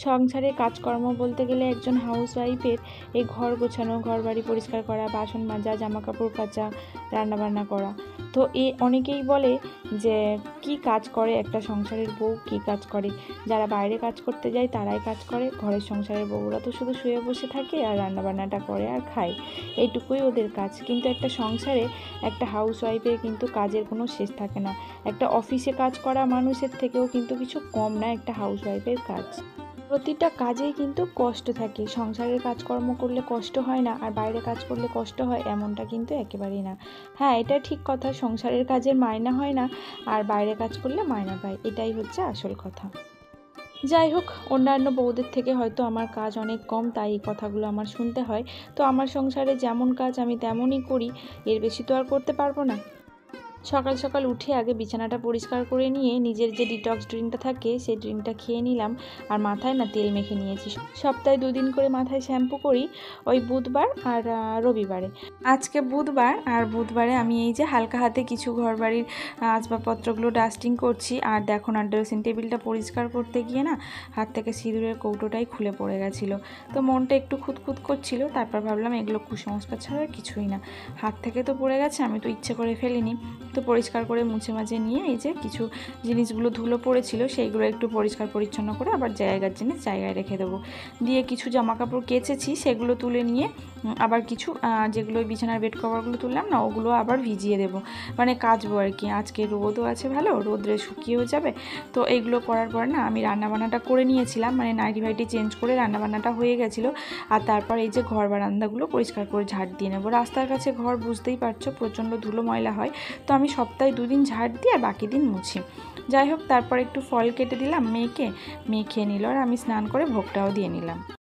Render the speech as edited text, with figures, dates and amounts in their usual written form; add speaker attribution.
Speaker 1: সংসারে কাজকর্ম বলতে গেলে একজন হাউসওয়াইফের এই ঘর গোছানো, ঘর বাড়ি পরিষ্কার করা, বাসন মাজা, জামা কাপড় কাচা, রান্নাবান্না করা। তো অনেকেই বলে যে কি কাজ করে একটা সংসারের বউ, কি কাজ করে? যারা বাইরে কাজ করতে যায় তারাই কাজ করে, ঘরের সংসারের বউরা তো শুধু শুয়ে বসে থাকে আর রান্নাবান্নাটা করে আর খায়, এইটুকুই ওদের কাজ। কিন্তু একটা সংসারে একটা হাউসওয়াইফের কিন্তু কাজের কোনো শেষ থাকে না। একটা অফিসে কাজ করা মানুষের থেকেও কিন্তু কিছু কম না একটা হাউসওয়াইফের কাজ। প্রতিটা কাজেই কিন্তু কষ্ট থাকে। সংসারের কাজকর্ম করলে কষ্ট হয় না আর বাইরে কাজ করলে কষ্ট হয়, এমনটা কিন্তু একেবারেই না। হ্যাঁ, এটা ঠিক কথা, সংসারের কাজের মায়না হয় না আর বাইরে কাজ করলে মায়না পায়, এটাই হচ্ছে আসল কথা। যাই হোক, অন্যান্য বউদের থেকে হয়তো আমার কাজ অনেক কম, তাই এই কথাগুলো আমার শুনতে হয়। তো আমার সংসারে যেমন কাজ আমি তেমনই করি, এর বেশি তো আর করতে পারবো না। সকাল সকাল উঠে আগে বিছানাটা পরিষ্কার করে নিয়ে নিজের যে ডিটক্স ড্রিঙ্কটা থাকে সেই ড্রিঙ্কটা খেয়ে নিলাম। আর মাথায় না তেল মেখে নিয়েছি। সপ্তাহে 2 দিন করে মাথায় শ্যাম্পু করি, ওই বুধবার আর রবিবারে। আজকে বুধবার, আর বুধবারে আমি এই যে হালকা হাতে কিছু ঘরবাড়ির আসবাবপত্রগুলো ডাস্টিং করছি। আর দেখো না, ড্রেসিং টেবিলটা পরিষ্কার করতে গিয়ে না হাত থেকে সিঁদুরের কৌটোটাই খুলে পড়ে গেছিলো। তো মনটা একটু খুঁতখুত করছিল, তারপর ভাবলাম এগুলো কুসংস্কার ছাড়া কিছুই না, হাত থেকে তো পড়ে গেছে, আমি তো ইচ্ছে করে ফেলিনি। তো পরিষ্কার করে মুছে মাজে নিয়ে এই যে কিছু জিনিসগুলো ধুলো পড়েছিল সেইগুলো একটু পরিষ্কার পরিচ্ছন্ন করে আবার জায়গার জিনিস জায়গায় রেখে দেবো। দিয়ে কিছু জামা কাপড় কেচেছি সেগুলো তুলে নিয়ে আবার কিছু যেগুলো বিছানার বেড কভারগুলো তুললাম না, ওগুলো আবার ভিজিয়ে দেবো, মানে কাচবো আর কি। আজকে রোদও আছে ভালো, রোদ্রে শুকিয়েও যাবে। তো এইগুলো করার পর না আমি রান্নাবান্নাটা করে নিয়েছিলাম, মানে নাইটি ফাইটি চেঞ্জ করে রান্নাবান্নাটা হয়ে গেছিলো। আর তারপর এই যে ঘর বারান্দাগুলো পরিষ্কার করে ঝাড় দিয়ে নেবো। রাস্তার কাছে ঘর, বুঝতেই পারছো প্রচণ্ড ধুলো ময়লা হয়। তো আমি সপ্তাহে 2 দিন ঝাড় দিই আর বাকি দিন মুছি। যাই হোক, তারপর একটু ফল কেটে দিলাম মেয়ে খেয়ে নিল আর আমি স্নান করে ভোগটাও দিয়ে নিলাম।